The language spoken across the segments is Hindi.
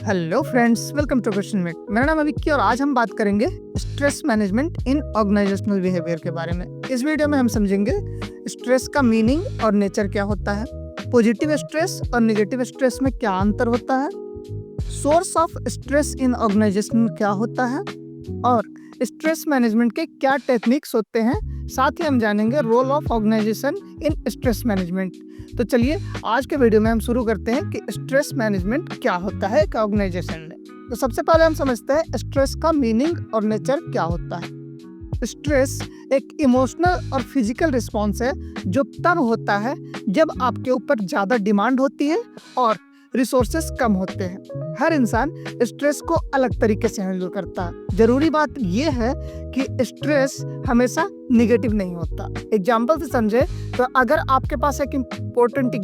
Hello friends, welcome to question mate. मेरा नाम है विक्की और आज हम बात करेंगे stress management in organisational behaviour के बारे में। इस वीडियो में हम समझेंगे स्ट्रेस का मीनिंग और नेचर क्या होता है, पॉजिटिव स्ट्रेस और नेगेटिव स्ट्रेस में क्या अंतर होता है, source of stress in organisation क्या होता है और स्ट्रेस मैनेजमेंट के क्या टेक्निक्स होते हैं। साथ ही हम जानेंगे role of organisation in stress management. तो चलिए आज के वीडियो में हम शुरू करते हैं कि स्ट्रेस मैनेजमेंट क्या होता है एक ऑर्गेनाइजेशन में। तो सबसे पहले हम समझते हैं स्ट्रेस का मीनिंग और नेचर क्या होता है। स्ट्रेस एक इमोशनल और फिजिकल रिस्पॉन्स है जो तब होता है जब आपके ऊपर ज़्यादा डिमांड होती है और रिसोर्सेस कम होते हैं। हर इंसान स्ट्रेस को अलग तरीके से हैंडल करता है। जरूरी बात यह है कि स्ट्रेस हमेशा निगेटिव नहीं होता। एग्जाम्पल से समझे तो अगर आपके पास एक इम्पोर्टेंट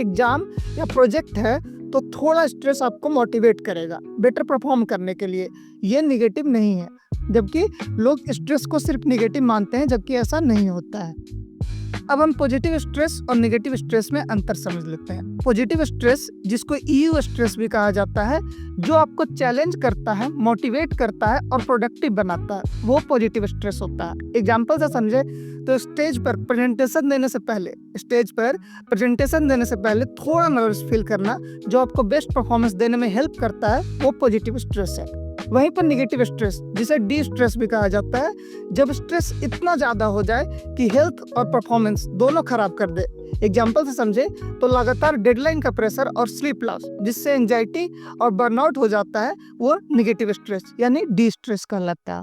एग्जाम या प्रोजेक्ट है तो थोड़ा स्ट्रेस आपको मोटिवेट करेगा बेटर परफॉर्म करने के लिए। ये निगेटिव नहीं है, जबकि लोग स्ट्रेस को सिर्फ निगेटिव मानते हैं, जबकि ऐसा नहीं होता है। अब हम पॉजिटिव स्ट्रेस और नेगेटिव स्ट्रेस में अंतर समझ लेते हैं। पॉजिटिव स्ट्रेस, जिसको ईयू स्ट्रेस भी कहा जाता है, जो आपको चैलेंज करता है, मोटिवेट करता है और प्रोडक्टिव बनाता है, वो पॉजिटिव स्ट्रेस होता है। एग्जांपल से समझे तो स्टेज पर प्रेजेंटेशन देने से पहले थोड़ा नर्वस फील करना, जो आपको बेस्ट परफॉर्मेंस देने में हेल्प करता है, वो पॉजिटिव स्ट्रेस है। वहीं पर नेगेटिव स्ट्रेस, जिसे डी स्ट्रेस भी कहा जाता है, जब स्ट्रेस इतना ज़्यादा हो जाए कि हेल्थ और परफॉर्मेंस दोनों खराब कर दे। एग्जाम्पल से समझे तो लगातार डेडलाइन का प्रेशर और स्लीप लॉस, जिससे एंजाइटी और बर्नआउट हो जाता है, वो नेगेटिव स्ट्रेस यानी डी स्ट्रेस कहलाता है।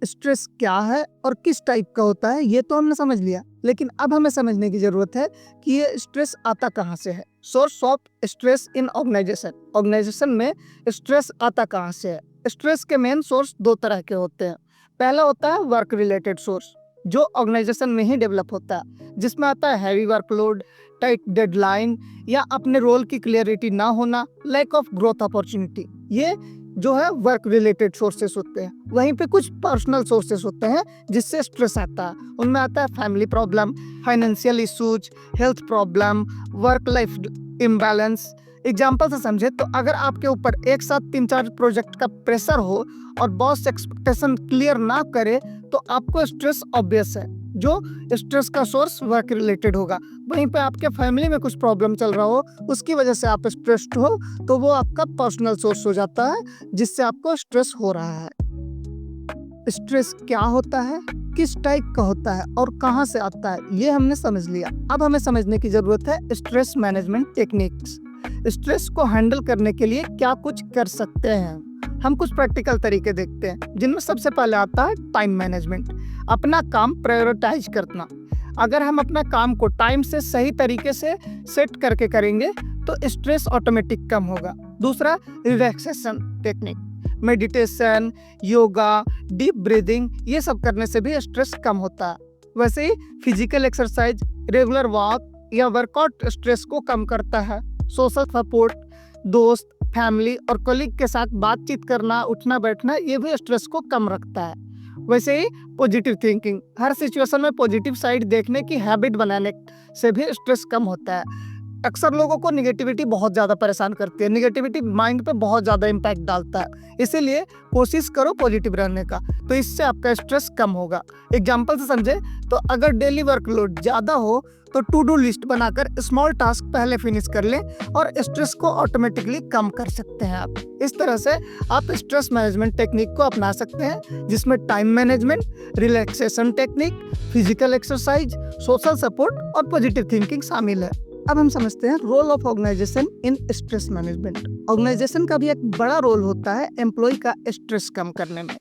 स्ट्रेस क्या है और किस टाइप का होता है ये तो हमने समझ लिया, लेकिन अब हमें समझने की जरूरत है कि ये स्ट्रेस आता कहाँ से है। Source of stress in organisation में स्ट्रेस आता कहाँ से है। स्ट्रेस के मेन सोर्स दो तरह के होते हैं। पहला होता है वर्क रिलेटेड सोर्स, जो ऑर्गेनाइजेशन में ही डेवलप होता है, जिसमें आता है हैवी वर्कलोड, टाइट डेडलाइन या अपने रोल की क्लियरिटी ना होना, लैक ऑफ ग्रोथ अपॉर्चुनिटी। ये जो है वर्क रिलेटेड सोर्सेस होते हैं। वहीं पे कुछ पर्सनल सोर्सेस होते हैं जिससे स्ट्रेस आता है। उनमें आता है family problem, financial issues, health problem, work life imbalance. Example से समझे तो अगर आपके ऊपर एक साथ 3-4 प्रोजेक्ट का प्रेशर हो और बॉस एक्सपेक्टेशन क्लियर ना करे तो आपको स्ट्रेस ऑब्वियस है, जो स्ट्रेस का सोर्स वर्क रिलेटेड होगा। वहीं पे आपके फैमिली में कुछ प्रॉब्लम चल रहा हो, उसकी वजह से आप स्ट्रेस्ड हो, तो वो आपका पर्सनल सोर्स हो जाता है, जिससे आपको स्ट्रेस हो रहा है। स्ट्रेस क्या होता है, किस टाइप का होता है और कहाँ से आता है, ये हमने समझ लिया। अब हमें समझने की जरूरत है स्ट्रेस मैनेजमेंट टेक्निक्स। स्ट्रेस को हैंडल करने के लिए क्या कुछ कर सकते हैं। हम कुछ प्रैक्टिकल तरीके देखते हैं, जिनमें सबसे पहले आता है टाइम मैनेजमेंट, अपना काम प्रायोरिटाइज करना। अगर हम अपना काम को टाइम से सही तरीके से सेट करके करेंगे तो स्ट्रेस ऑटोमेटिक कम होगा। दूसरा, relaxation technique, meditation, yoga, deep breathing, ये सब करने से भी स्ट्रेस कम होता है। वैसे ही फिजिकल एक्सरसाइज, रेगुलर वॉक या वर्कआउट स्ट्रेस को कम करता है। सोशल सपोर्ट, दोस्त, फैमिली और कलीग के साथ बातचीत करना, उठना बैठना, ये भी स्ट्रेस को कम रखता है। वैसे ही पॉजिटिव थिंकिंग, हर सिचुएशन में पॉजिटिव साइड देखने की हैबिट बनाने से भी स्ट्रेस कम होता है। अक्सर लोगों को निगेटिविटी बहुत ज़्यादा परेशान करती है, निगेटिविटी माइंड पे बहुत ज़्यादा इम्पैक्ट डालता है, इसीलिए कोशिश करो पॉजिटिव रहने का, तो इससे आपका स्ट्रेस कम होगा। एग्जाम्पल से समझे तो अगर डेली वर्कलोड ज़्यादा हो तो टू डू लिस्ट बनाकर स्मॉल टास्क पहले फिनिश कर लें और स्ट्रेस को ऑटोमेटिकली कम कर सकते हैं आप। इस तरह से आप स्ट्रेस मैनेजमेंट टेक्निक को अपना सकते हैं, जिसमें time management, relaxation technique, physical exercise, social support और पॉजिटिव थिंकिंग शामिल है। अब हम समझते हैं role of organisation in stress management. Organisation का भी एक बड़ा रोल होता है एम्प्लॉय का स्ट्रेस कम करने में।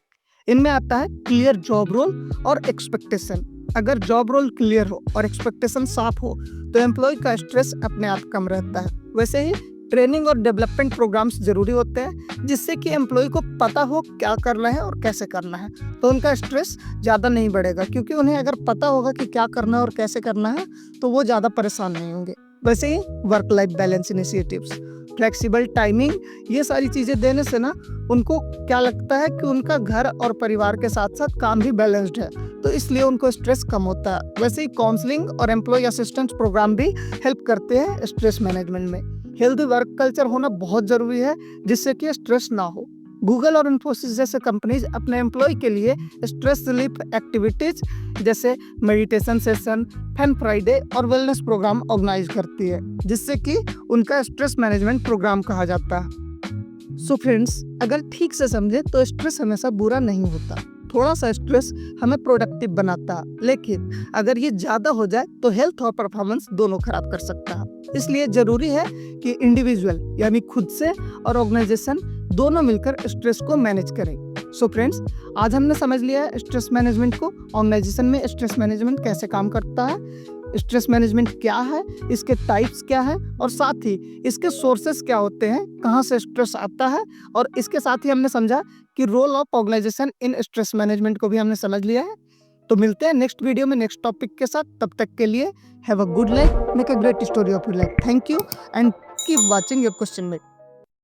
इनमें आता है क्लियर जॉब रोल और एक्सपेक्टेशन। अगर जॉब रोल क्लियर हो और एक्सपेक्टेशन साफ हो तो एम्प्लॉय का स्ट्रेस अपने आप कम रहता है। वैसे ही ट्रेनिंग और डेवलपमेंट प्रोग्राम्स जरूरी होते हैं, जिससे कि एम्प्लॉय को पता हो क्या करना है और कैसे करना है, तो उनका स्ट्रेस ज़्यादा नहीं बढ़ेगा, क्योंकि उन्हें अगर पता होगा कि क्या करना है और कैसे करना है तो वो ज़्यादा परेशान नहीं होंगे। वैसे ही work life balance initiatives, flexible timing, ये सारी चीज़ें देने से ना उनको क्या लगता है कि उनका घर और परिवार के साथ साथ काम भी बैलेंस्ड है, तो इसलिए उनको स्ट्रेस कम होता है। वैसे ही काउंसलिंग और एम्प्लॉय असिस्टेंस प्रोग्राम भी हेल्प करते हैं स्ट्रेस मैनेजमेंट में। हेल्दी वर्क कल्चर होना बहुत ज़रूरी है जिससे कि स्ट्रेस ना हो। गूगल और इन्फोसिस जैसे कंपनीज अपने एम्प्लॉय के लिए स्ट्रेस रिलीफ एक्टिविटीज जैसे मेडिटेशन सेशन, फन फ्राइडे और वेलनेस प्रोग्राम ऑर्गेनाइज करती है, जिससे कि उनका स्ट्रेस मैनेजमेंट प्रोग्राम कहा जाता है। सो फ्रेंड्स, अगर ठीक से समझे तो स्ट्रेस हमेशा बुरा नहीं होता। थोड़ा सा स्ट्रेस हमें प्रोडक्टिव बनाता है, लेकिन अगर ये ज़्यादा हो जाए तो हेल्थ और परफॉर्मेंस दोनों खराब कर सकता है। इसलिए ज़रूरी है कि इंडिविजुअल यानी खुद से और ऑर्गेनाइजेशन दोनों मिलकर स्ट्रेस को मैनेज करें। सो फ्रेंड्स, आज हमने समझ लिया है स्ट्रेस मैनेजमेंट को, ऑर्गेनाइजेशन में स्ट्रेस मैनेजमेंट कैसे काम करता है, स्ट्रेस मैनेजमेंट क्या है, इसके टाइप्स क्या है और साथ ही इसके सोर्सेस क्या होते हैं, कहाँ से स्ट्रेस आता है, और इसके साथ ही हमने समझा कि role of organisation in stress management को भी हमने समझ लिया है। तो मिलते हैं नेक्स्ट वीडियो में नेक्स्ट टॉपिक के साथ। तब तक के लिए have a good life, make a great story of your life. Thank you and keep watching your question met.